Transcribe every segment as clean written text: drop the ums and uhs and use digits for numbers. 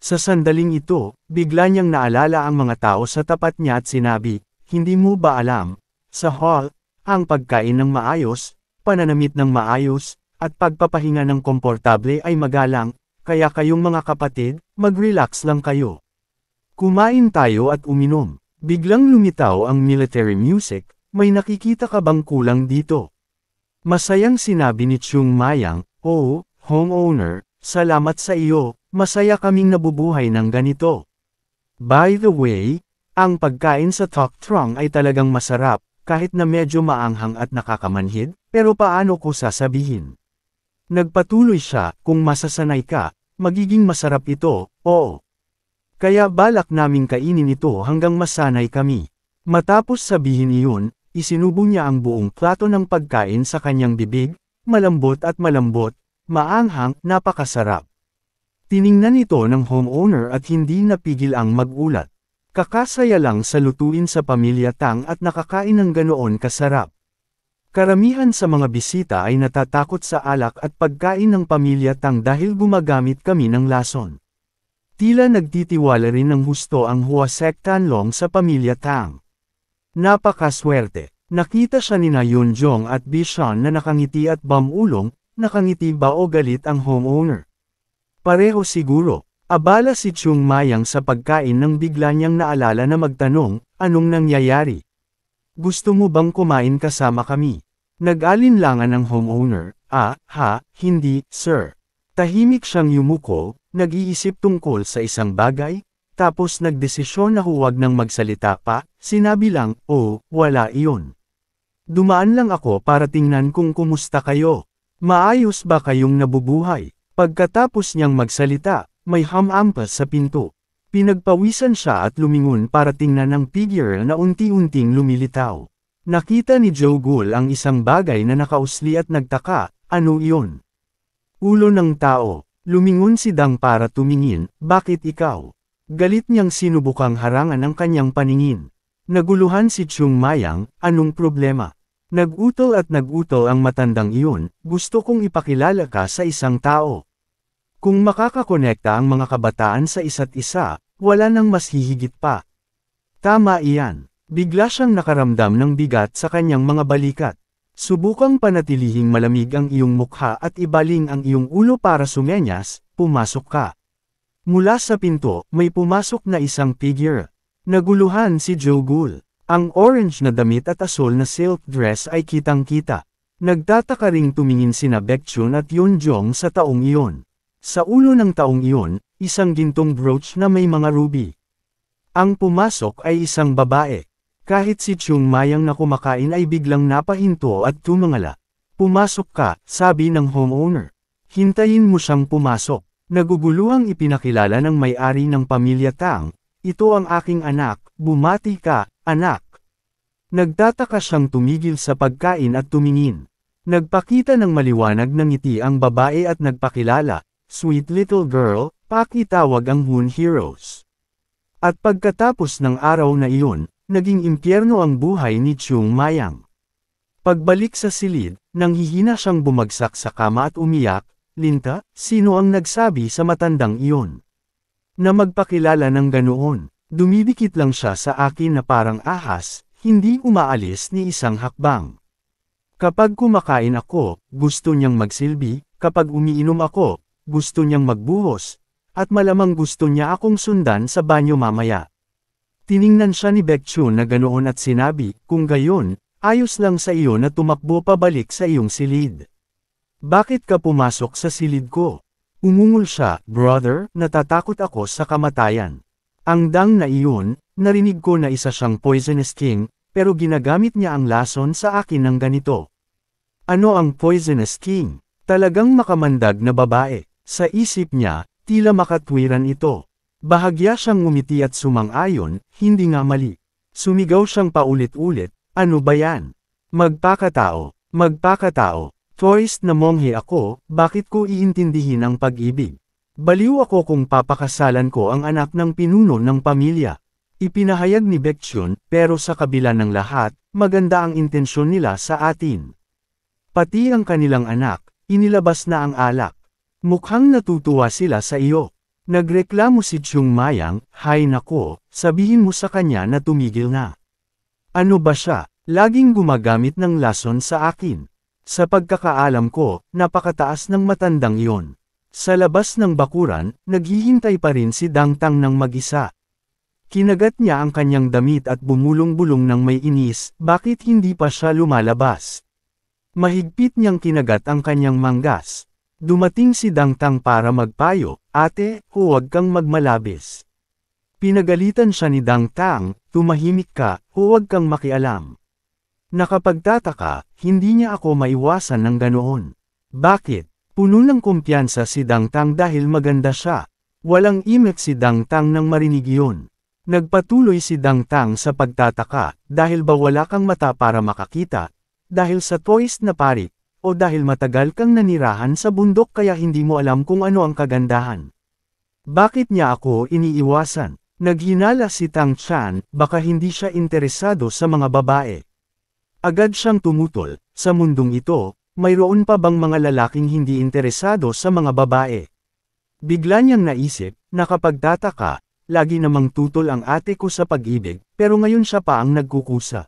Sa sandaling ito, bigla niyang naalala ang mga tao sa tapat niya at sinabi, "Hindi mo ba alam? Sa hall, ang pagkain ng maayos, pananamit ng maayos, at pagpapahinga ng komportable ay magalang, kaya kayong mga kapatid, mag-relax lang kayo. Kumain tayo at uminom." Biglang lumitaw ang military music, "May nakikita ka bang kulang dito?" Masayang sinabi ni Chung Mayang, "Oh, homeowner, salamat sa iyo, masaya kaming nabubuhay ng ganito. By the way, ang pagkain sa Tok Trong ay talagang masarap, kahit na medyo maanghang at nakakamanhid, pero paano ko sasabihin?" Nagpatuloy siya, "Kung masasanay ka, magiging masarap ito, oo. Kaya balak naming kainin ito hanggang masanay kami." Matapos sabihin iyon, isinubo niya ang buong plato ng pagkain sa kanyang bibig, malambot, maanghang, napakasarap. Tiningnan ito ng homeowner at hindi napigil ang magulat. Kakasaya lang sa lutuin sa pamilya Tang at nakakain ng ganoon kasarap. Karamihan sa mga bisita ay natatakot sa alak at pagkain ng pamilya Tang dahil gumagamit kami ng lason. Tila nagtitiwala rin ng husto ang Huasek Tanlong sa pamilya Tang. Napakaswerte. Nakita siya ni Yun Jong at Bishan na nakangiti at bamulong, nakangiti ba o galit ang homeowner? Pareho siguro. Abala si Chung Mayang sa pagkain nang bigla niyang naalala na magtanong, "Anong nangyayari? Gusto mo bang kumain kasama kami?" Nag-alinlangan ang homeowner, Hindi, sir." Tahimik siyang yumuko, nag-iisip tungkol sa isang bagay, tapos nagdesisyon na huwag nang magsalita pa, sinabi lang, "Oh, wala iyon. Dumaan lang ako para tingnan kung kumusta kayo. Maayos ba kayong nabubuhay?" Pagkatapos niyang magsalita, may hamampas sa pinto. Pinagpawisan siya at lumingon para tingnan ang figure na unti-unting lumilitaw. Nakita ni Joe Gul ang isang bagay na nakausli at nagtaka, "Ano iyon?" "Ulo ng tao." Lumingon si Dang para tumingin, "Bakit ikaw?" Galit niyang sinubukang harangan ang kanyang paningin. Naguluhan si Chung Mayang, "Anong problema?" Nag-utol ang matandang iyon, "Gusto kong ipakilala ka sa isang tao. Kung makakakonekta ang mga kabataan sa isa't isa, wala nang mas hihigit pa." Tama iyan. Bigla siyang nakaramdam ng bigat sa kanyang mga balikat. "Subukang panatilihing malamig ang iyong mukha at ibaling ang iyong ulo para sumenyas, pumasok ka." Mula sa pinto, may pumasok na isang figure. Naguluhan si Joe Gul. Ang orange na damit at asul na silk dress ay kitang-kita. Nagtataka ring tumingin sina Baekchun at Yun Jong sa taong iyon. Sa ulo ng taong iyon, isang gintong brooch na may mga ruby. Ang pumasok ay isang babae. Kahit si Chung Mayang na kumakain ay biglang napahinto at tumangala. "Pumasok ka," sabi ng homeowner. "Hintayin mo siyang pumasok." Naguguluhang ipinakilala ng may-ari ng pamilya Tang, "Ito ang aking anak, bumati ka, anak." Nagtataka siyang tumigil sa pagkain at tumingin. Nagpakita ng maliwanag na ngiti ang babae at nagpakilala, "Sweet little girl, pakitawag ang Hun Heroes." At pagkatapos ng araw na iyon, naging impyerno ang buhay ni Chung Mayang. Pagbalik sa silid, nanghihina siyang bumagsak sa kama at umiyak, "Linta, sino ang nagsabi sa matandang iyon na magpakilala ng ganoon? Dumidikit lang siya sa akin na parang ahas, hindi umaalis ni isang hakbang. Kapag kumakain ako, gusto niyang magsilbi, kapag umiinom ako, gusto niyang magbuhos, at malamang gusto niya akong sundan sa banyo mamaya." Tiningnan siya ni Baekchun na ganoon at sinabi, "Kung gayon, ayos lang sa iyo na tumakbo pabalik sa iyong silid. Bakit ka pumasok sa silid ko?" Umungol siya, "Brother, natatakot ako sa kamatayan. Ang Dang na iyon, narinig ko na isa siyang poisonous king, pero ginagamit niya ang lason sa akin ng ganito." "Ano ang poisonous king?" Talagang makamandag na babae. Sa isip niya, tila makatwiran ito. Bahagya siyang ngumiti at sumang-ayon, "Hindi nga mali." Sumigaw siyang paulit-ulit, "Ano ba yan? Magpakatao, magpakatao. Tourist na monghe ako, bakit ko iintindihin ang pag-ibig? Baliw ako kung papakasalan ko ang anak ng pinuno ng pamilya." Ipinahayag ni Baekchun, "Pero sa kabila ng lahat, maganda ang intensyon nila sa atin. Pati ang kanilang anak, inilabas na ang alak. Mukhang natutuwa sila sa iyo." Nagreklamo si Chung Mayang, "Hay nako, sabihin mo sa kanya na tumigil na. Ano ba siya? Laging gumagamit ng lason sa akin." Sa pagkakaalam ko, napakataas ng matandang iyon. Sa labas ng bakuran, naghihintay pa rin si Dang Tang ng mag-isa. Kinagat niya ang kanyang damit at bumulong-bulong ng may inis, bakit hindi pa siya lumalabas? Mahigpit niyang kinagat ang kanyang manggas. Dumating si Dang Tang para magpayo, "Ate, huwag kang magmalabis." Pinagalitan siya ni Dang Tang, "Tumahimik ka, huwag kang makialam." Nakapagtataka, hindi niya ako maiwasan ng ganoon. Bakit? Puno ng kumpiyansa si Dang Tang dahil maganda siya. Walang imek si Dang Tang nang marinig iyon. Nagpatuloy si Dang Tang sa pagtataka, dahil ba wala kang mata para makakita? Dahil sa toys na parik? O dahil matagal kang nanirahan sa bundok kaya hindi mo alam kung ano ang kagandahan? Bakit niya ako iniiwasan? Naghinala si Tang Chan, baka hindi siya interesado sa mga babae. Agad siyang tumutol, "Sa mundong ito, mayroon pa bang mga lalaking hindi interesado sa mga babae?" Bigla niyang naisip, nakapagtataka, lagi namang tutol ang ate ko sa pag-ibig, pero ngayon siya pa ang nagkukusa.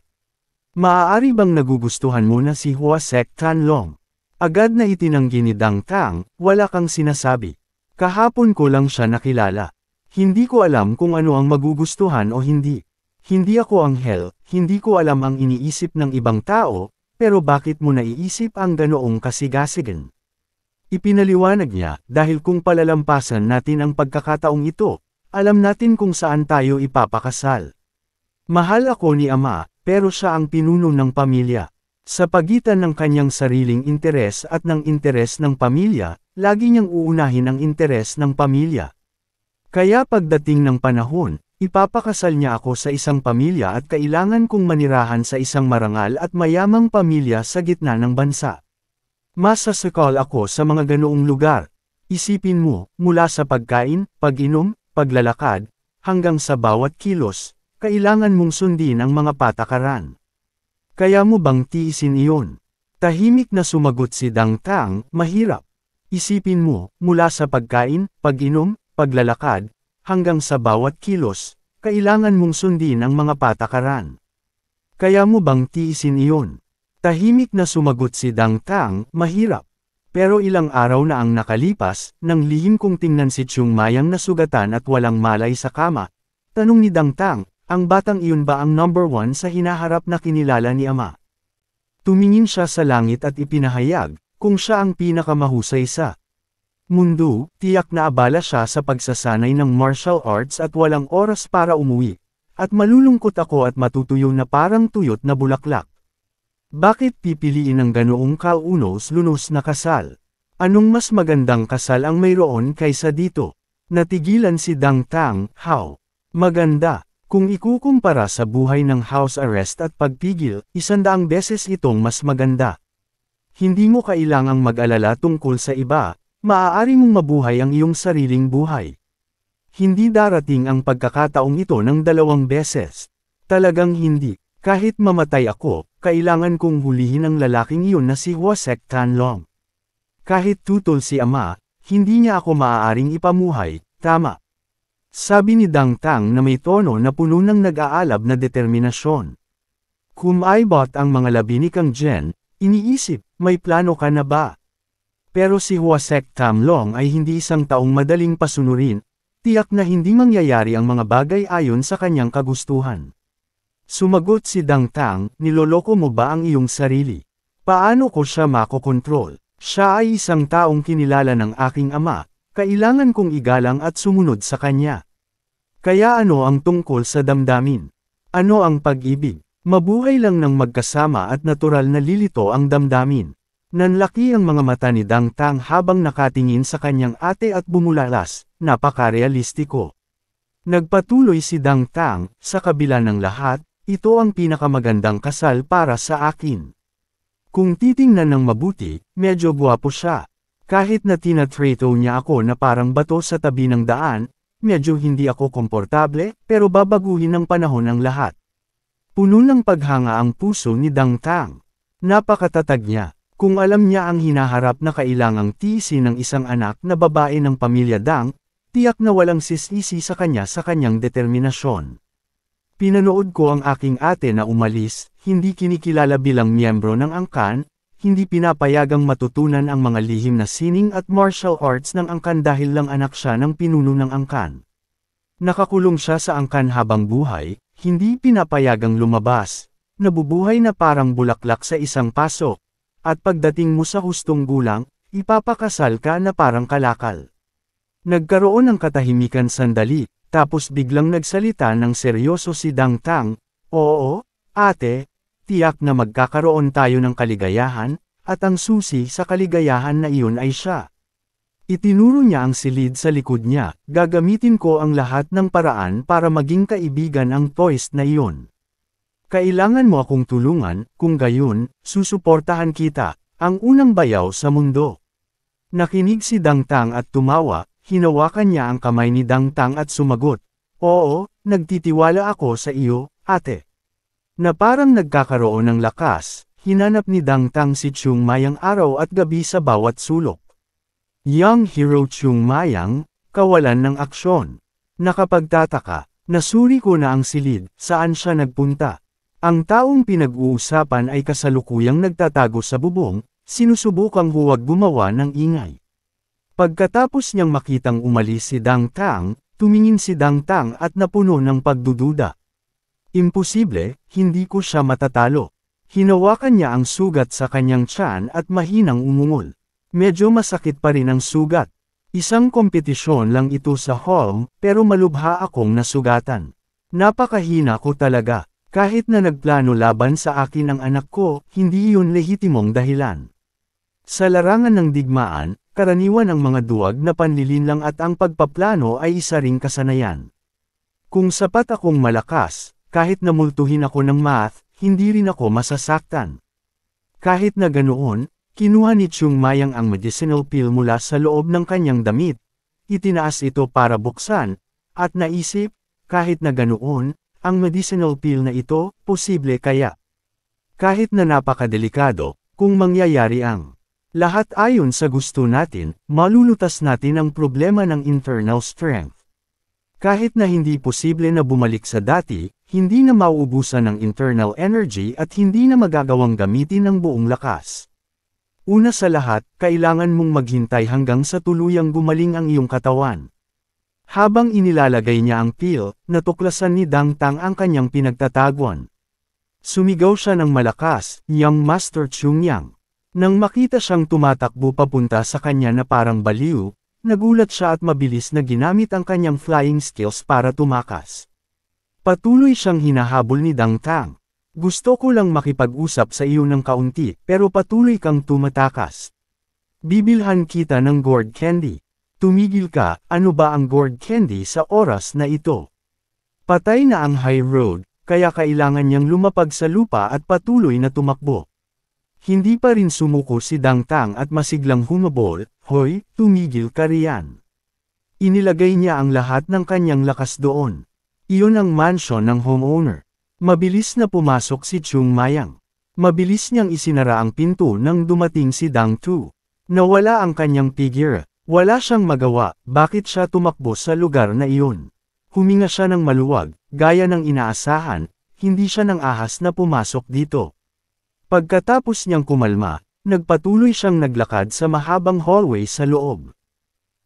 Maaari bang nagugustuhan mo na si Hua Sek Tanlong? Agad na itinanggi ni Dang Tang, "Wala kang sinasabi. Kahapon ko lang siya nakilala. Hindi ko alam kung ano ang magugustuhan o hindi. Hindi ako anghel, hindi ko alam ang iniisip ng ibang tao, pero bakit mo naiisip ang ganoong kasigasigan?" Ipinaliwanag niya, "Dahil kung palalampasan natin ang pagkakataong ito, alam natin kung saan tayo ipapakasal. Mahal ako ni Ama, pero siya ang pinuno ng pamilya. Sa pagitan ng kanyang sariling interes at ng interes ng pamilya, lagi niyang uunahin ang interes ng pamilya. Kaya pagdating ng panahon, ipapakasal niya ako sa isang pamilya at kailangan kong manirahan sa isang marangal at mayamang pamilya sa gitna ng bansa. Masasakal ako sa mga ganoong lugar. Isipin mo, mula sa pagkain, pag-inom, paglalakad, hanggang sa bawat kilos, kailangan mong sundin ang mga patakaran. Kaya mo bang tiisin iyon?" Tahimik na sumagot si Dang Tang, "Mahirap. Isipin mo, mula sa pagkain, pag-inom, paglalakad, hanggang sa bawat kilos, kailangan mong sundin ang mga patakaran. Kaya mo bang tiisin iyon?" Tahimik na sumagot si Dang Tang, "Mahirap." Pero ilang araw na ang nakalipas, nang lihim kong tingnan si Chung Mayang na sugatan at walang malay sa kama. Tanong ni Dang Tang, "Ang batang iyon ba ang number 1 sa hinaharap na kinilala ni Ama?" Tumingin siya sa langit at ipinahayag, kung siya ang pinakamahusay sa mundo, tiyak na abala siya sa pagsasanay ng martial arts at walang oras para umuwi. At malulungkot ako at matutuyo na parang tuyot na bulaklak. Bakit pipiliin ang ganoong kaunos-lunos na kasal? Anong mas magandang kasal ang mayroon kaysa dito? Natigilan si Dang Tang, "How? Maganda. Kung ikukumpara sa buhay ng house arrest at pagpigil, 100 beses itong mas maganda. Hindi mo kailangang mag-alala tungkol sa iba, maaari mong mabuhay ang iyong sariling buhay. Hindi darating ang pagkakataong ito ng 2 beses. Talagang hindi. Kahit mamatay ako, kailangan kong hulihin ang lalaking iyon na si Hua Sek Tanlong. Kahit tutol si Ama, hindi niya ako maaaring ipamuhay, tama?" Sabi ni Dang Tang na may tono na puno ng nag-aalab na determinasyon. Kumaibot ang mga labi ni Kang Jen, iniisip, "May plano ka na ba?" Pero si Hua Sek Tanlong ay hindi isang taong madaling pasunurin, tiyak na hindi mangyayari ang mga bagay ayon sa kanyang kagustuhan. Sumagot si Dang Tang, "Niloloko mo ba ang iyong sarili? Paano ko siya makokontrol? Siya ay isang taong kinilala ng aking ama, kailangan kong igalang at sumunod sa kanya. Kaya ano ang tungkol sa damdamin? Ano ang pag-ibig? Mabuhay lang ng magkasama at natural na lilito ang damdamin." Nanlaki ang mga mata ni Dang Tang habang nakatingin sa kanyang ate at bumulalas, napaka-realistiko. Nagpatuloy si Dang Tang, "Sa kabila ng lahat, ito ang pinakamagandang kasal para sa akin. Kung titingnan ng mabuti, medyo gwapo siya. Kahit na tinatrato niya ako na parang bato sa tabi ng daan, medyo hindi ako komportable, pero babaguhin ng panahon ang lahat." Puno ng paghanga ang puso ni Dang Tang. Napakatatag niya. Kung alam niya ang hinaharap na kailangang tiisin ng isang anak na babae ng pamilya Dang, Tiyak na walang sisisi sa kanyang determinasyon. Pinanood ko ang aking ate na umalis, hindi kinikilala bilang miyembro ng angkan, hindi pinapayagang matutunan ang mga lihim na sining at martial arts ng angkan dahil lang anak siya ng pinuno ng angkan. Nakakulong siya sa angkan habang buhay, hindi pinapayagang lumabas, nabubuhay na parang bulaklak sa isang paso, at pagdating mo sa hustong gulang, ipapakasal ka na parang kalakal. Nagkaroon ng katahimikan sandali, tapos biglang nagsalita ng seryoso si Dang Tang, "Oo, ate, tiyak na magkakaroon tayo ng kaligayahan, at ang susi sa kaligayahan na iyon ay siya." Itinuro niya ang silid sa likod niya, "Gagamitin ko ang lahat ng paraan para maging kaibigan ang toys na iyon. Kailangan mo akong tulungan, kung gayon, susuportahan kita, ang unang bayaw sa mundo." Nakinig si Dang Tang at tumawa, hinawakan niya ang kamay ni Dang Tang at sumagot, "Oo, nagtitiwala ako sa iyo, ate." Na parang nagkakaroon ng lakas, hinanap ni Dang Tang si Chung Mayang araw at gabi sa bawat sulok. Young hero Chung Mayang, kawalan ng aksyon. Nakapagtataka, nasuri ko na ang silid, saan siya nagpunta. Ang taong pinag-uusapan ay kasalukuyang nagtatago sa bubong, sinusubukang huwag gumawa ng ingay. Pagkatapos niyang makitang umalis si Dang Tang, tumingin si Dang Tang at napuno ng pagdududa. "Imposible, hindi ko siya matatalo." Hinawakan niya ang sugat sa kanyang tiyan at mahinang umungol. Medyo masakit pa rin ang sugat. Isang kompetisyon lang ito sa hall, pero malubha akong nasugatan. Napakahina ko talaga. Kahit na nagplano laban sa akin ang anak ko, hindi iyon lehitimong dahilan. Sa larangan ng digmaan, karaniwan ang mga duwag na panlilinlang at ang pagpaplano ay isa ring kasanayan. Kung sapat akong malakas, kahit namultuhin ako ng math, hindi rin ako masasaktan. Kahit na ganoon, kinuha ni Chung Mayang ang medicinal pill mula sa loob ng kanyang damit, itinaas ito para buksan, at naisip, kahit na ganoon, ang medicinal pill na ito, posible kaya. Kahit na napakadelikado, kung mangyayari ang lahat ayon sa gusto natin, malulutas natin ang problema ng internal strength. Kahit na hindi posible na bumalik sa dati, hindi na mauubusan ng internal energy at hindi na magagawang gamitin ang buong lakas. Una sa lahat, kailangan mong maghintay hanggang sa tuluyang gumaling ang iyong katawan. Habang inilalagay niya ang pill, natuklasan ni Dang Tang ang kanyang pinagtataguan. Sumigaw siya ng malakas, "Young Master Chung Yang." Nang makita siyang tumatakbo papunta sa kanya na parang baliw, nagulat siya at mabilis na ginamit ang kanyang flying skills para tumakas. Patuloy siyang hinahabol ni Dang Tang. "Gusto ko lang makipag-usap sa iyo ng kaunti, pero patuloy kang tumatakas. Bibilhan kita ng gourd candy. Tumigil ka, ano ba ang gourd candy sa oras na ito?" Patay na ang high road, kaya kailangan niyang lumapag sa lupa at patuloy na tumakbo. Hindi pa rin sumuko si Dang Tang at masiglang humabol, "Hoy, tumigil ka riyan." Inilagay niya ang lahat ng kanyang lakas doon. Iyon ang mansion ng homeowner. Mabilis na pumasok si Chung Mayang. Mabilis niyang isinara ang pinto nang dumating si Dang Tu. Nawala ang kanyang figure. Wala siyang magawa, bakit siya tumakbo sa lugar na iyon. Huminga siya ng maluwag, gaya ng inaasahan, hindi siya nang ahas na pumasok dito. Pagkatapos niyang kumalma, nagpatuloy siyang naglakad sa mahabang hallway sa loob.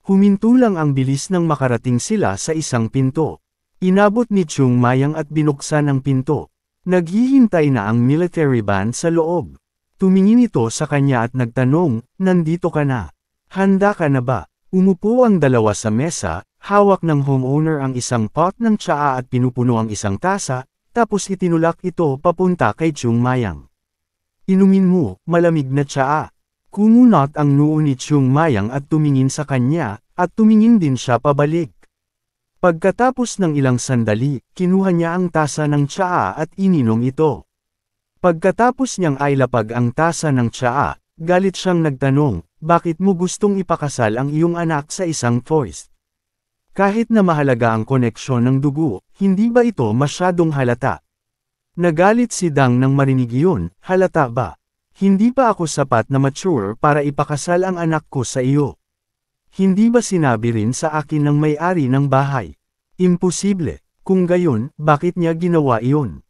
Huminto lang ang bilis nang makarating sila sa isang pinto. Inabot ni Chung Mayang at binuksan ang pinto. Naghihintay na ang military band sa loob. Tumingin ito sa kanya at nagtanong, "Nandito ka na? Handa ka na ba?" Umupo ang dalawa sa mesa, hawak ng homeowner ang isang pot ng tsaa at pinupuno ang isang tasa, tapos itinulak ito papunta kay Chung Mayang. "Inumin mo, malamig na tsaa." Kumunot ang noo ni Chung Mayang at tumingin sa kanya, at tumingin din siya pabalik. Pagkatapos ng ilang sandali, kinuha niya ang tasa ng tsaa at ininom ito. Pagkatapos niyang ailapag ang tasa ng tsaa, galit siyang nagtanong, "Bakit mo gustong ipakasal ang iyong anak sa isang toys? Kahit na mahalaga ang koneksyon ng dugo, hindi ba ito masyadong halata?" Nagalit si Dang nang marinig iyon, "Halata ba? Hindi pa ako sapat na mature para ipakasal ang anak ko sa iyo. Hindi ba sinabi rin sa akin ng may-ari ng bahay? Imposible. Kung gayon, bakit niya ginawa iyon?